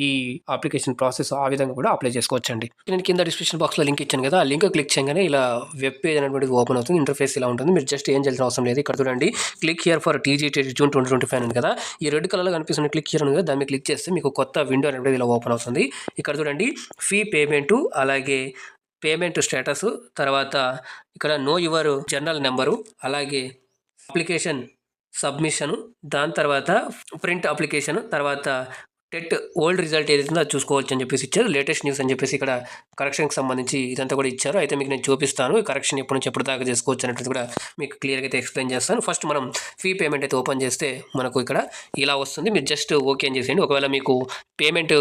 ఈ అప్లికేషన్ ప్రాసెస్ ఆ విధంగా కూడా అప్లై చేసుకోవచ్చండి. నేను కింద డిస్క్రిప్షన్ బాక్స్‌లో లింక్ ఇచ్చాను కదా! ఆ లింక్ క్లిక్ చేయగానే ఇలా వెబ్ పేజ్ అనేటువంటిది ఓపెన్ అవుతుంది. ఇంటర్ఫేస్ ఇలా ఉంటుంది. మీరు జస్ట్ ఏం చేయాల్సిన అవసరం లేదు. ఇక్కడ చూడండి click here for TG TET June 2025 ఉంది కదా! ఈ రెడ్ కలర్‌లో కనిపిస్తున్న క్లిక్ హియర్ ఉంది కదా! దాన్ని క్లిక్ చేస్తే మీకు కొత్త విండో అనేటువంటిది ఇలా ఓపెన్ అవుతుంది. ఇక్కడ చూడండి ఫీ పేమెంటు అలాగే పేమెంట్ స్టేటసు, తర్వాత ఇక్కడ నో యువర్ జర్నల్ నెంబరు, అలాగే అప్లికేషన్ సబ్మిషను, దాని తర్వాత ప్రింట్ అప్లికేషన్, తర్వాత టెట్ ఓల్డ్ రిజల్ట్ ఏదైతుందో అది చూసుకోవచ్చు అని చెప్పేసి ఇచ్చారు. లేటెస్ట్ న్యూస్ అని చెప్పేసి ఇక్కడ కరెక్షన్‌కి సంబంధించి ఇదంతా కూడా ఇచ్చారు. అయితే మీకు నేను చూపిస్తాను. ఈ కరెక్షన్ ఎప్పటి నుంచి ఎప్పటి దాకా చేసుకోవచ్చు అనేటువంటిది కూడా మీకు క్లియర్‌గా అయితే ఎక్స్‌ప్లెయిన్ చేస్తాను. ఫస్ట్ మనం ఫీ పేమెంట్ అయితే ఓపెన్ చేస్తే మనకు ఇక్కడ ఇలా వస్తుంది. మీరు జస్ట్ ఓకే అని చేసేయండి. ఒకవేళ మీకు పేమెంట్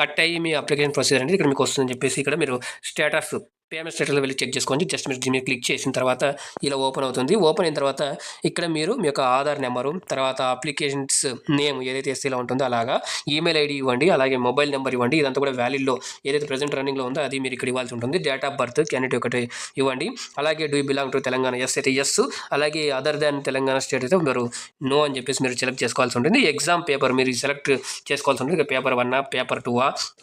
కట్ అయ్యి మీ అప్లికేషన్ ప్రొసీజర్ అనేది ఇక్కడ మీకు వస్తుందని చెప్పేసి ఇక్కడ మీరు స్టేటస్ పేమెంట్ స్టేటస్‌లో వెళ్లి చెక్ చేసుకోండి. జస్ట్ మీరు దీని మీద క్లిక్ చేసిన తర్వాత ఇలా ఓపెన్ అవుతుంది. ఓపెన్ అయిన తర్వాత ఇక్కడ మీరు మీ యొక్క ఆధార్ నెంబరు, తర్వాత అప్లికేషన్స్ నేమ్ ఏదైతే ఎస్సీలో ఉంటుందో అలాగా ఈమెయిల్ ఐడీ ఇవ్వండి, అలాగే మొబైల్ నెంబర్ ఇవ్వండి. ఇదంతా కూడా వ్యాలిడ్‌లో ఏదైతే ప్రెజెంట్ రన్నింగ్‌లో ఉందో అది మీరు ఇక్కడ ఇవ్వాల్సి ఉంటుంది. డేట్ ఆఫ్ బర్త్ క్యాండిడేట్ ఒకటి ఇవ్వండి. అలాగే do you belong to Telangana yes అయితే ఎస్, అలాగే అదర్ దాన్ తెలంగాణ స్టేట్ అయితే మీరు నో అని చెప్పేసి మీరు సెలెక్ట్ చేసుకోవాల్సి ఉంటుంది. ఎగ్జామ్ పేపర్ మీరు సెలెక్ట్ చేసుకోవాల్సి ఉంటుంది. పేపర్ 1 పేపర్ 2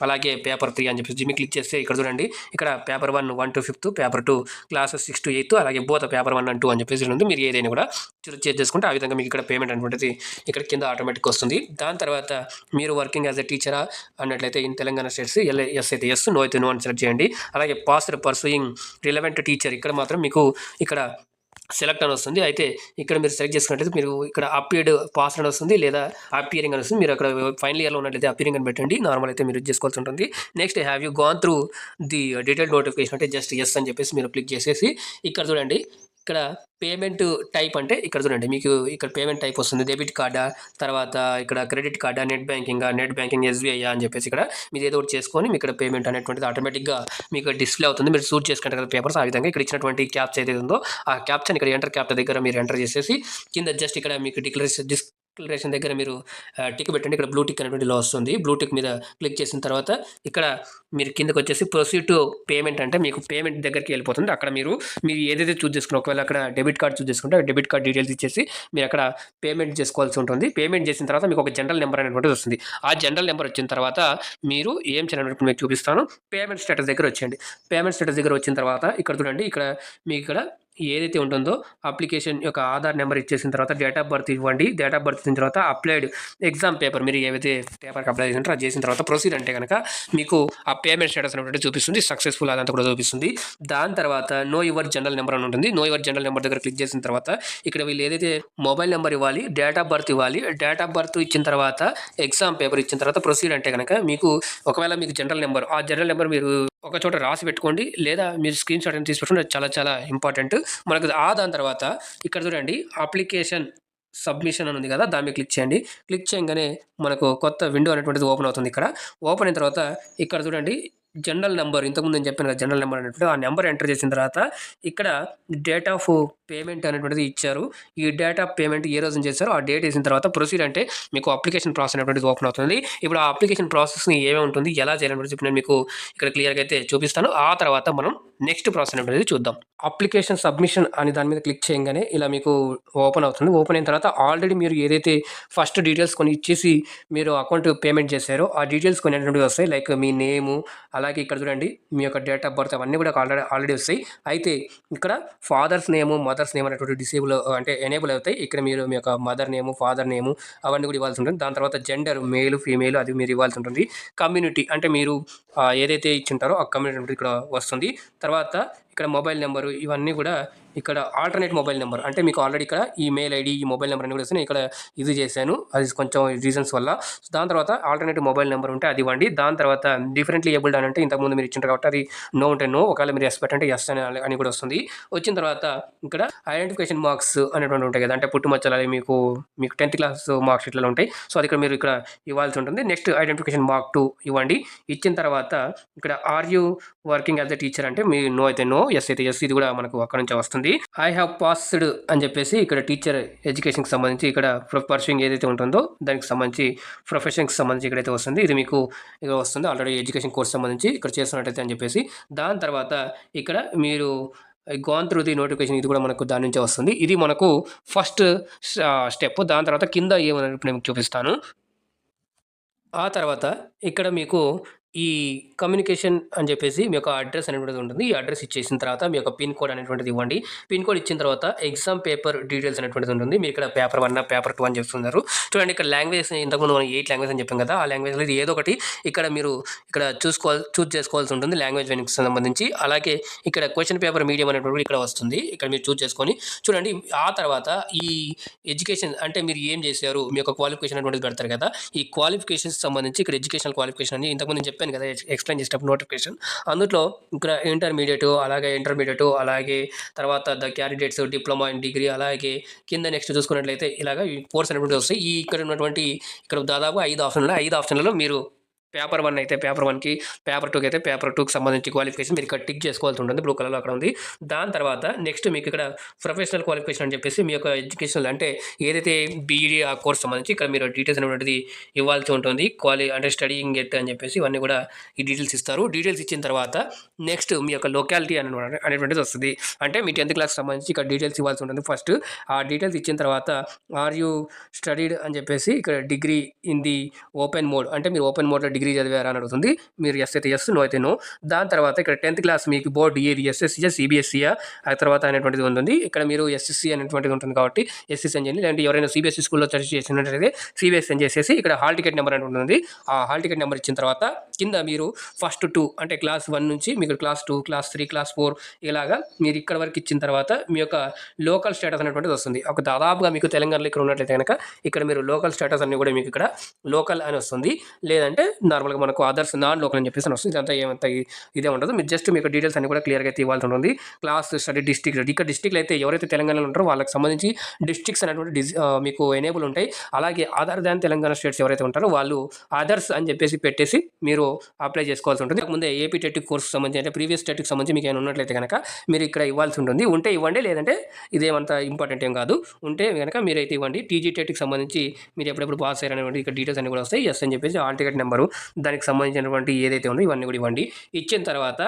అలాగే పేపర్ 3 అని చెప్పేసి మీరు క్లిక్ చేస్తే ఇక్కడ చూడండి ఇక్కడ paper 1 1 to 5, paper 2 classes 6 to 8, అలాగే బోత్ పేపర్ 1 and 2 అని చెప్పేసి ఉంది. మీరు ఏదైనా కూడా చూస్ చేసుకుంటే ఆ విధంగా మీకు ఇక్కడ పేమెంట్ అనేటువంటిది ఇక్కడ కింద ఆటోమేటిక్ వస్తుంది. దాని తర్వాత మీరు వర్కింగ్ యాజ్ ఎ టీచరా అన్నట్లయితే ఇన్ తెలంగాణ స్టేట్స్ ఎస్ అయితే ఎస్, నో అయితే నో అని సెలెక్ట్ చేయండి. అలాగే పాస్డ్ పర్సూయింగ్ రిలవెంట్ టీచర్ ఇక్కడ మాత్రం మీకు ఇక్కడ సెలెక్ట్ అని వస్తుంది. అయితే ఇక్కడ మీరు సెలెక్ట్ చేసుకున్నట్లయితే మీరు ఇక్కడ అపియర్డ్ పాస్డ్ అని వస్తుంది, లేదా అపియరింగ్ అని వస్తుంది. మీరు అక్కడ ఫైనల్ ఇయర్లో ఉన్నట్లయితే అపియరింగ్ అని పెట్టండి. నార్మల్ అయితే మీరు చేసుకోవాల్సి ఉంటుంది. Next have you gone through the detailed notification అంటే జస్ట్ ఎస్ అని చెప్పేసి మీరు క్లిక్ చేసేసి ఇక్కడ చూడండి ఇక్కడ పేమెంట్ టైప్ అంటే ఇక్కడ చూడండి మీకు ఇక్కడ పేమెంట్ టైప్ వస్తుంది. డెబిట్ కార్డా, తర్వాత ఇక్కడ క్రెడిట్ కార్డా, నెట్ బ్యాంకింగ్ ఎస్బీఐ అని చెప్పేసి ఇక్కడ మీరు ఏదో ఒకటి చేసుకొని మీ ఇక్కడ పేమెంట్ అనేటువంటిది ఆటోమేటిక్గా మీకు డిస్ప్లే అవుతుంది. మీరు సూట్ చేసుకుంటారు కదా పేపర్స్, ఆ విధంగా ఇక్కడ ఇచ్చినటువంటి క్యాప్చా ఏదైతే ఉందో ఆ క్యాప్చాని ఇక్కడ ఎంటర్ క్యాప్చా దగ్గర మీరు ఎంటర్ చేసేసి కింద జస్ట్ ఇక్కడ మీకు డిక్లరేషన్ దగ్గర మీరు టిక్ పెట్టండి. ఇక్కడ బ్లూ టిక్ అనేటువంటి ఇలా వస్తుంది. బ్లూ టిక్ మీద క్లిక్ చేసిన తర్వాత ఇక్కడ మీరు కిందకి వచ్చేసి ప్రొసీడ్ టు పేమెంట్ అంటే మీకు పేమెంట్ దగ్గరికి వెళ్ళిపోతుంది. అక్కడ మీరు ఏదైతే చూస్ చేసుకున్న ఒకవేళ అక్కడ డెబిట్ కార్డ్ చూస్ చేసుకుంటే డెబిట్ కార్డ్ డీటెయిల్స్ ఇచ్చేసి మీరు అక్కడ పేమెంట్ చేసుకోవాల్సి ఉంటుంది. పేమెంట్ చేసిన తర్వాత మీకు ఒక జనరల్ నెంబర్ అనేటువంటిది వస్తుంది. ఆ జనరల్ నెంబర్ వచ్చిన తర్వాత మీరు ఏం చేయాలనేది మీకు చూపిస్తాను. పేమెంట్ స్టేటస్ దగ్గర వచ్చేయండి. పేమెంట్ స్టేటస్ దగ్గర వచ్చిన తర్వాత ఇక్కడ చూడండి ఇక్కడ మీకు ఇక్కడ ఏదైతే ఉంటుందో అప్లికేషన్ యొక్క ఆధార్ నెంబర్ ఇచ్చేసిన తర్వాత డేట్ ఆఫ్ బర్త్ ఇవ్వండి. డేట్ ఆఫ్ బర్త్ ఇచ్చిన తర్వాత అప్లైడ్ ఎగ్జామ్ పేపర్ మీరు ఏవైతే పేపర్కి అప్లై చేసినారో అది చేసిన తర్వాత ప్రొసీడ్ అంటే కనుక మీకు ఆ పేమెంట్ స్టేటస్ అనేటువంటి చూపిస్తుంది. సక్సెస్ఫుల్ అదంతా కూడా చూపిస్తుంది. దాని తర్వాత నో యువర్ జనరల్ నెంబర్ అని ఉంటుంది. నో యువర్ జనరల్ నెంబర్ దగ్గర క్లిక్ చేసిన తర్వాత ఇక్కడ వీళ్ళు ఏదైతే మొబైల్ నెంబర్ ఇవ్వాలి, డేట్ ఆఫ్ బర్త్ ఇవ్వాలి. డేట్ ఆఫ్ బర్త్ ఇచ్చిన తర్వాత ఎగ్జామ్ పేపర్ ఇచ్చిన తర్వాత ప్రొసీడ్ అంటే కనుక మీకు ఒకవేళ మీకు జనరల్ నెంబర్ ఆ జనరల్ నెంబర్ మీరు ఒక చోట రాసి పెట్టుకోండి, లేదా మీరు స్క్రీన్ షాట్ అని తీసి పెట్టుకోండి. చాలా చాలా ఇంపార్టెంట్ మనకు. దాని తర్వాత ఇక్కడ చూడండి అప్లికేషన్ సబ్మిషన్ అని ఉంది కదా, దాని మీద క్లిక్ చేయండి. క్లిక్ చేయగానే మనకు కొత్త విండో అనేటువంటిది ఓపెన్ అవుతుంది. ఇక్కడ ఓపెన్ అయిన తర్వాత ఇక్కడ చూడండి జనరల్ నెంబర్ ఇంతకుముందు నేను చెప్పాను కదా జనరల్ నెంబర్ అనేటువంటి ఆ నెంబర్ ఎంటర్ చేసిన తర్వాత ఇక్కడ డేట్ ఆఫ్ పేమెంట్ అనేటువంటిది ఇచ్చారు. ఈ డేట్ ఆఫ్ పేమెంట్ ఏ రోజున చేశారో ఆ డేట్ వేసిన తర్వాత ప్రొసీడ్ అంటే మీకు అప్లికేషన్ ప్రాసెస్ అనేటువంటిది ఓపెన్ అవుతుంది. ఇప్పుడు ఆ అప్లికేషన్ ప్రాసెస్ని ఏమేమి ఉంటుంది ఎలా చేయాలనేది చెప్పి నేను మీకు ఇక్కడ క్లియర్గా అయితే చూపిస్తాను. ఆ తర్వాత మనం నెక్స్ట్ ప్రాసెస్ అనేటువంటిది చూద్దాం. అప్లికేషన్ సబ్మిషన్ అని దాని మీద క్లిక్ చేయగానే ఇలా మీకు ఓపెన్ అవుతుంది. ఓపెన్ అయిన తర్వాత ఆల్రెడీ మీరు ఏదైతే ఫస్ట్ డీటెయిల్స్ కొన్ని ఇచ్చేసి మీరు అకౌంట్ పేమెంట్ చేశారో ఆ డీటెయిల్స్ కొన్ని అనేటువంటివి వస్తాయి. లైక్ మీ నేము, అలాగే ఇక్కడ చూడండి మీ యొక్క డేట్ ఆఫ్ బర్త్ అవన్నీ కూడా ఆల్రెడీ వస్తాయి. అయితే ఇక్కడ ఫాదర్స్ నేము మదర్స్ నేమ్ అనేటువంటి డిసేబుల్ అంటే ఎనేబుల్ అవుతాయి. ఇక్కడ మీరు మీ యొక్క మదర్ నేము ఫాదర్ నేము అవన్నీ కూడా ఇవ్వాల్సి ఉంటుంది. దాని తర్వాత జెండర్ మేల్ ఫీమేల్ అది మీరు ఇవ్వాల్సి ఉంటుంది. కమ్యూనిటీ అంటే మీరు ఏదైతే ఇచ్చింటారో ఆ కమ్యూనిటీ ఇక్కడ వస్తుంది. తర్వాత ఇక్కడ మొబైల్ నెంబరు ఇవన్నీ కూడా ఇక్కడ ఆల్టర్నేట్ మొబైల్ నెంబర్ అంటే మీకు ఆల్రెడీ ఇక్కడ ఈమెయిల్ ఐడి ఈ మొబైల్ నెంబర్ అని కూడా వస్తుంది. ఇక్కడ ఇది చేశాను అది కొంచెం రీజన్స్ వల్ల. దాని తర్వాత ఆల్టర్నేటివ్ మొబైల్ నెంబర్ ఉంటే అది ఇవ్వండి. దాని తర్వాత డిఫరెంట్లీ ఏబుల్డ్ అని అంటే ఇంతకుముందు మీరు ఇచ్చింటారు కాబట్టి అది నో ఉంటే నో, ఒకవేళ మీరు ఎస్ పెట్టంటే ఎస్ అని కూడా వస్తుంది. వచ్చిన తర్వాత ఇక్కడ ఐడెంటిఫికేషన్ మార్క్స్ అనేటువంటి ఉంటాయి కదా, అంటే పుట్టుమచ్చలు అవి మీకు 10th క్లాస్ మార్క్స్ షీట్లలో ఉంటాయి. సో అది ఇక్కడ మీరు ఇక్కడ ఇవ్వాల్సి ఉంటుంది. నెక్స్ట్ ఐడెంటిఫికేషన్ మార్క్ 2 ఇవ్వండి. ఇచ్చిన తర్వాత ఇక్కడ are you working as a teacher అంటే మీ నో అయితే నో, ఎస్ అయితే ఎస్, ఇది కూడా మనకు అక్కడ నుంచి వస్తుంది. ఐ హ్యావ్ పాస్డ్ అని చెప్పేసి ఇక్కడ టీచర్ ఎడ్యుకేషన్కి సంబంధించి ఇక్కడ పర్సూయింగ్ ఏదైతే ఉంటుందో దానికి సంబంధించి ప్రొఫెషన్కి సంబంధించి ఇక్కడైతే వస్తుంది. ఇది మీకు ఇక్కడ వస్తుంది ఆల్రెడీ ఎడ్యుకేషన్ కోర్స్ సంబంధించి ఇక్కడ చేస్తున్నట్టయితే అని చెప్పేసి. దాని తర్వాత ఇక్కడ మీరు గోన్ త్రూ ది నోటిఫికేషన్, ఇది కూడా మనకు దాని నుంచే వస్తుంది. ఇది మనకు ఫస్ట్ స్టెప్. దాని తర్వాత కింద ఏమని నేను చూపిస్తాను. ఆ తర్వాత ఇక్కడ మీకు ఈ కమ్యూనికేషన్ అని చెప్పేసి మీ యొక్క అడ్రస్ అనేటువంటిది ఉంటుంది. ఈ అడ్రస్ ఇచ్చేసిన తర్వాత మీ యొక్క పిన్ కోడ్ అనేటువంటిది ఇవ్వండి. పిన్ కోడ్ ఇచ్చిన తర్వాత ఎగ్జామ్ పేపర్ డీటెయిల్స్ అనేటువంటిది ఉంటుంది. మీరు ఇక్కడ పేపర్ 1 పేపర్ 2 అని చెప్తున్నారు. చూడండి ఇక్కడ లాంగ్వేజ్ ఇంతకుముందు మనం 8 లాంగ్వేజ్ అని చెప్పాం కదా, ఆ లాంగ్వేజ్లో ఇది ఏదో ఒకటి ఇక్కడ మీరు ఇక్కడ చూస్ చేసుకోవాల్సి ఉంటుంది లాంగ్వేజ్ వెనుక సంబంధించి. అలాగే ఇక్కడ క్వశ్చన్ పేపర్ మీడియం అనేటువంటి ఇక్కడ వస్తుంది. ఇక్కడ మీరు చూస్ చేసుకొని చూడండి. ఆ తర్వాత ఈ ఎడ్యుకేషన్ అంటే మీరు ఏం చేశారు, మీ యొక్క క్వాలిఫికేషన్ అనేటువంటిది పెడతారు కదా, ఈ క్వాలిఫికేషన్స్ సంబంధించి ఇక్కడ ఎడ్యుకేషనల్ క్వాలిఫికేషన్ అని ఇంతకుముందు నేను చెప్పాను కదా ఎక్స్ప్లెయిన్ చేసేటప్పుడు నోటిఫికేషన్, అందులో ఇక్కడ ఇంటర్మీడియట్, అలాగే తర్వాత the candidates diploma in degree, అలాగే కింద నెక్స్ట్ చూసుకున్నట్లయితే ఇలాగ ఈ కోర్స్ అనేటువంటి వస్తాయి. ఈ ఇక్కడ ఉన్నటువంటి ఇక్కడ దాదాపు 5 ఆప్షన్లు, 5 ఆప్షన్లలో మీరు పేపర్ 1 అయితే పేపర్ 1కి, పేపర్ 2కి అయితే పేపర్ 2కి సంబంధించి క్వాలిఫికేషన్ మీరు ఇక్కడ టిక్ చేసుకోవాల్సి ఉంటుంది. బ్లూ కలర్లో అక్కడ ఉంది. దాని తర్వాత నెక్స్ట్ మీకు ఇక్కడ ప్రొఫెషనల్ క్వాలిఫికేషన్ అని చెప్పేసి మీ యొక్క ఎడ్యుకేషనల్ అంటే ఏదైతే బీఈడీ ఆ కోర్స్ సంబంధించి ఇక్కడ మీరు డీటెయిల్స్ అనేటువంటిది ఇవ్వాల్సి ఉంటుంది. అంటే స్టడీయింగ్ ఎట్ అని చెప్పేసి ఇవన్నీ కూడా ఈ డీటెయిల్స్ ఇస్తారు. డీటెయిల్స్ ఇచ్చిన తర్వాత నెక్స్ట్ మీ యొక్క లొకాలిటీ అనేటువంటిది వస్తుంది. అంటే మీ 10th క్లాస్ సంబంధించి ఇక్కడ డీటెయిల్స్ ఇవ్వాల్సి ఉంటుంది. ఫస్ట్ ఆ డీటెయిల్స్ ఇచ్చిన తర్వాత ఆర్ యూ స్టడీడ్ అని చెప్పేసి ఇక్కడ degree in the open mode, అంటే మీరు ఓపెన్ మోడ్లో డిగ్రీ చదివారా అని అడుగుతుంది. మీరు ఎస్ అయితే ఎస్, నో అయితే నో. దాని తర్వాత ఇక్కడ 10th క్లాస్ మీకు బోర్డు ఏది ఎస్ఎస్సీయా సిబిఎస్ఈయా ఆ తర్వాత అనేటువంటిది ఉంటుంది. ఇక్కడ మీరు ఎస్ఎస్సీ అనేటువంటిది ఉంటుంది కాబట్టి ఎస్ఎస్సీ అని చేయండి. లేదంటే ఎవరైనా సిబిఎస్ఈ స్కూల్లో చదివి చేసినట్లయితే సిబిఎస్ఈ అని చేసేసి ఇక్కడ హాల్ టికెట్ నెంబర్ అని ఉంటుంది. ఆ హాల్ టికెట్ నెంబర్ ఇచ్చిన తర్వాత కింద మీరు ఫస్ట్ 2 అంటే క్లాస్ 1 నుంచి మీకు క్లాస్ 2, క్లాస్ 3, క్లాస్ 4 ఇలాగా మీరు ఇక్కడ వరకు ఇచ్చిన తర్వాత మీ యొక్క లోకల్ స్టేటస్ అనేటువంటిది వస్తుంది. ఒక దాదాపుగా మీకు తెలంగాణలో ఇక్కడ ఉన్నట్లయితే కనుక ఇక్కడ మీరు లోకల్ స్టేటస్ అన్ని కూడా మీకు ఇక్కడ లోకల్ అని వస్తుంది. లేదంటే నార్మల్గా మనకు అదర్స్ నాన్ లోకల్ అని చెప్పేసి వస్తుంది. ఇదంతా ఏమంత ఇదే ఉండదు. మీరు జస్ట్ మీకు డీటెయిల్స్ అన్ని కూడా క్లియర్గా అయితే ఇవ్వాల్సి ఉంటుంది. క్లాస్ స్టడీ డిస్ట్రిక్ట్, ఇక్కడ డిస్ట్రిక్ట్లు అయితే ఎవరైతే తెలంగాణలో ఉంటారో వాళ్ళకి సంబంధించి డిస్ట్రిక్ట్స్ అనేటువంటి మీకు ఎనేబుల్ ఉంటాయి. అలాగే అదర్ దాన్ తెలంగాణ స్టేట్స్ ఎవరైతే ఉంటారో వాళ్ళు అదర్స్ అని చెప్పేసి పెట్టేసి మీరు అప్లై చేసుకోవాల్సి ఉంటుంది. ముందే ఏపీ టెట్ కోర్స్ సంబంధించి అంటే ప్రీవియస్ టెట్కి సంబంధించి మీకు ఏమైనా ఉన్నట్లయితే కనుక మీరు ఇక్కడ ఇవ్వాల్సి ఉంటుంది. ఉంటే ఇవ్వండి, లేదంటే ఇదేమంత ఇంపార్టెంట్ ఏం కాదు. ఉంటే కనుక మీరైతే ఇవ్వండి. టీజీ టెట్కి సంబంధించి మీరు ఎప్పుడెప్పుడు పాస్ అయ్యారనేటువంటి ఇక్కడ డీటెయిల్స్ అన్ని కూడా వస్తాయి. ఎస్ అని చెప్పేసి హాల్ టికెట్ నెంబరు దానికి సంబంధించినటువంటి ఏదైతే ఉందో ఇవన్నీ కూడా ఇవ్వండి. ఇచ్చిన తర్వాత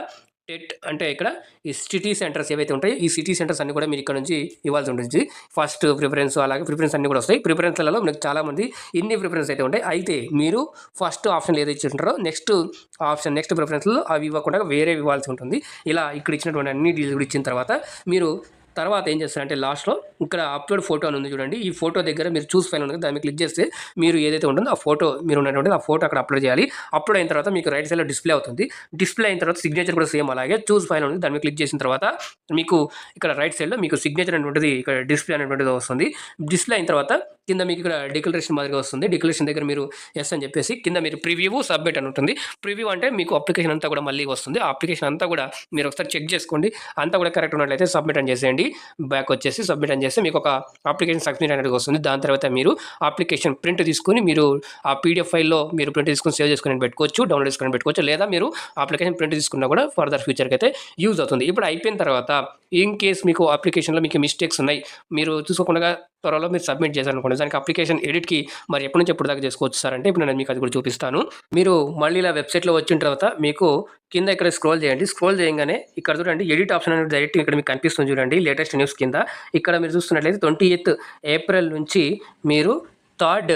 టెట్ అంటే ఇక్కడ ఈ సిటీ సెంటర్స్ ఏవైతే ఉంటాయో ఈ సిటీ సెంటర్స్ అన్ని కూడా మీరు ఇక్కడ నుంచి ఇవ్వాల్సి ఉంటుంది. ఫస్ట్ ప్రిఫరెన్స్, అలాగే ప్రిఫరెన్స్ అన్ని కూడా వస్తాయి. ప్రిఫరెన్స్లలో మీకు చాలామంది ఇన్ని ప్రిఫరెన్స్ అయితే ఉంటాయి. అయితే మీరు ఫస్ట్ ఆప్షన్ ఏదైతే ఉంటారో నెక్స్ట్ ప్రిఫరెన్స్లో అవి ఇవ్వకుండా వేరే ఇవ్వాల్సి ఉంటుంది. ఇలా ఇక్కడ ఇచ్చినటువంటి అన్ని డీటెయిల్స్ కూడా ఇచ్చిన తర్వాత మీరు తర్వాత ఏం చేస్తారంటే లాస్ట్లో ఇక్కడ అప్లోడ్ ఫోటో అని ఉంది చూడండి. ఈ ఫోటో దగ్గర మీరు చూస్ ఫైల్ ఉంది, దాన్ని క్లిక్ చేస్తే మీరు ఏదైతే ఉంటుందో ఆ ఫోటో మీరు ఉన్నటువంటి ఆ ఫోటో అక్కడ అప్లోడ్ చేయాలి. అప్లోడ్ అయిన తర్వాత మీకు రైట్ సైడ్లో డిస్ప్లే అవుతుంది. డిస్ప్లే అయిన తర్వాత సిగ్నేచర్ కూడా సేమ్ అలాగే చూస్ ఫైల్ ఉంది, దాన్ని క్లిక్ చేసిన తర్వాత మీకు ఇక్కడ రైట్ సైడ్లో మీకు సిగ్నేచర్ అనేటువంటిది ఇక్కడ డిస్ప్లే అనేటువంటిది వస్తుంది. డిస్ప్లే అయిన తర్వాత కింద మీకు ఇక్కడ డిక్లరేషన్ మాదిరిగా వస్తుంది. డిక్లరేషన్ దగ్గర మీరు ఎస్ అని చెప్పేసి కింద మీరు ప్రివ్యూ సబ్మిట్ అని ఉంటుంది. ప్రివ్యూ అంటే మీకు అప్లికేషన్ అంతా కూడా మళ్ళీ వస్తుంది. ఆ అప్లికేషన్ అంతా కూడా మీరు ఒకసారి చెక్ చేసుకోండి. అంతా కూడా కరెక్ట్ ఉన్నట్లయితే సబ్మిట్ అని చేసేయండి. బ్యాక్ వచ్చేసి సబ్మిట్ అని చేస్తే మీకు ఒక అప్లికేషన్ సబ్మిట్ అనేది వస్తుంది. దాని తర్వాత మీరు అప్లికేషన్ ప్రింట్ తీసుకుని మీరు ఆ పీడిఎఫ్ ఫైల్లో మీరు ప్రింట్ తీసుకుని సేవ్ చేసుకుని పెట్టుకోవచ్చు, డౌన్లోడ్ చేసుకుని పెట్టుకోవచ్చు. లేదా మీరు అప్లికేషన్ ప్రింట్ తీసుకున్నా కూడా ఫర్దర్ ఫ్యూచర్కి అయితే యూజ్ అవుతుంది. ఇప్పుడు అయిపోయిన తర్వాత ఇన్ కేస్ మీకు అప్లికేషన్లో మీకు మిస్టేక్స్ ఉన్నాయి, మీరు చూసుకోకుండా త్వరలో మీరు సబ్మిట్ చేశారనుకోండి, దానికి అప్లికేషన్ ఎడిట్కి మరి ఎప్పటి నుంచి ఎప్పుడు దాకా చేసుకోవచ్చు సార్ అంటే ఇప్పుడు నేను మీకు అది కూడా చూపిస్తాను. మీరు మళ్ళీ ఇలా వెబ్సైట్లో వచ్చిన తర్వాత మీకు కింద ఇక్కడ స్క్రోల్ చేయండి. స్క్రోల్ చేయగానే ఇక్కడ చూడండి ఎడిట్ ఆప్షన్ అనేది డైరెక్ట్ ఇక్కడ మీకు కనిపిస్తుంది చూడండి. లేటెస్ట్ న్యూస్ కింద ఇక్కడ మీరు చూస్తున్నట్లయితే 28th ఏప్రిల్ నుంచి మీరు 3rd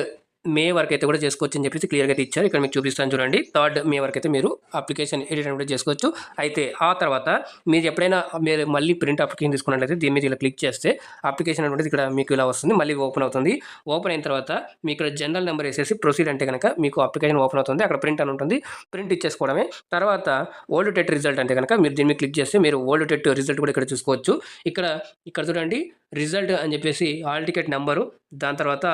మే వరకు అయితే కూడా చేసుకోవచ్చు అని చెప్పేసి క్లియర్గా అయితే ఇచ్చారు. ఇక్కడ మీకు చూపిస్తాను చూడండి. 3rd మే వరకు అయితే మీరు అప్లికేషన్ ఎడిట్ అనేది చేసుకోవచ్చు. అయితే ఆ తర్వాత మీరు ఎప్పుడైనా మీరు మళ్ళీ ప్రింట్ అప్లికేషన్ తీసుకున్నట్లయితే దీని మీద ఇలా క్లిక్ చేస్తే అప్లికేషన్ అనేది ఇక్కడ మీకు ఇలా వస్తుంది. మళ్ళీ ఓపెన్ అవుతుంది. ఓపెన్ అయిన తర్వాత మీకు ఇక్కడ జనరల్ నెంబర్ వేసేసి ప్రొసీడ్ అంటే కనుక మీకు అప్లికేషన్ ఓపెన్ అవుతుంది. అక్కడ ప్రింట్ అని ఉంటుంది. ప్రింట్ ఇచ్చేసుకోవడమే. తర్వాత ఓల్డ్ టెట్ రిజల్ట్ అంటే కనుక మీరు దీన్ని క్లిక్ చేస్తే మీరు ఓల్డ్ టెట్ రిజల్ట్ కూడా ఇక్కడ చూసుకోవచ్చు. ఇక్కడ చూడండి రిజల్ట్ అని చెప్పేసి హాల్ టికెట్ నెంబరు, దాని తర్వాత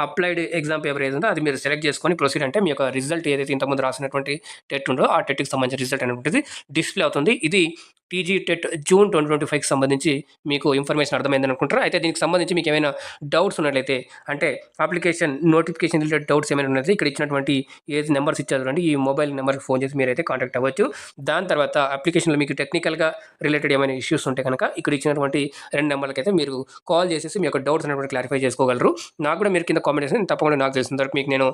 అప్లైడ్ ఎగ్జామ్ పేపర్ ఏదుందో అది మీరు సెలెక్ట్ చేసుకొని ప్రొసీడ్ అంటే మీ యొక్క రిజల్ట్ ఏదైతే ఇంతకుముందు రాసినటువంటి టెట్ ఉందో ఆ టెట్‌కి సంబంధించిన రిజల్ట్ అనేటువంటిది డిస్‌ప్లే అవుతుంది. ఇది టీజీ టెట్ జూన్ 2025కి సంబంధించి మీకు ఇన్ఫర్మేషన్ అర్థమైందని అనుకుంటారా? అయితే దీనికి సంబంధించి మీకేమైనా డౌట్స్ ఉన్నట్లయితే అంటే అప్లికేషన్ నోటిఫికేషన్ రిలేటెడ్ డౌట్స్ ఏమైనా ఉన్నట్లయితే ఇక్కడ ఇచ్చినటువంటి ఏది నెంబర్స్ ఇచ్చారు చూడండి, ఈ మొబైల్ నెంబర్‌కి ఫోన్ చేసి మీరైతే కాంటాక్ట్ అవ్వచ్చు. దాని తర్వాత అప్లికేషన్‌లో మీకు టెక్నికల్‌గా రిలేటెడ్ ఏమైనా ఇష్యూస్ ఉంటే గనక ఇక్కడ ఇచ్చినటువంటి 2 నెంబర్‌లకైతే మీరు కాల్ చేసేసి మీ యొక్క డౌట్స్ అనేటువంటి క్లారిఫై చేసుకోగలరు. నాకు కూడా మీరు కింద కామెంట్ చేస్తే నేను తప్పకుండా నాకు తెలిసినంత వరకు మీకు నేను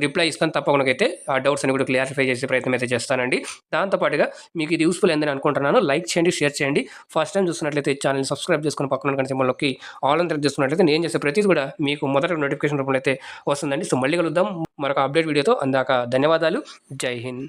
రిప్లై ఇస్తాను. తప్పకుండా అయితే ఆ డౌట్స్ అన్ని కూడా క్లారిఫై చేసే ప్రయత్నం అయితే చేస్తానండి. దాంతో పాటుగా మీకు ఇది యూస్‌ఫుల్ అయిందని అనుకుంటున్నాను. లైక్ చేయండి, షేర్ చేయండి. ఫస్ట్ టైమ్ చూస్తున్నట్లయితే ఛానెల్‌ని సబ్స్క్రైబ్ చేసుకొని పక్కన ఉన్న గంట సింబల్ నొక్కి ఆల్ అని సెలెక్ట్ చేసుకున్నట్లయితే నేను చేసే ప్రతిది కూడా మీకు మొదట నోటిఫికేషన్ రూపంలో అయితే వస్తుందండి. సో మళ్ళీ కలుద్దాం మరొక అప్డేట్ వీడియోతో. అందాక ధన్యవాదాలు. జై హింద్.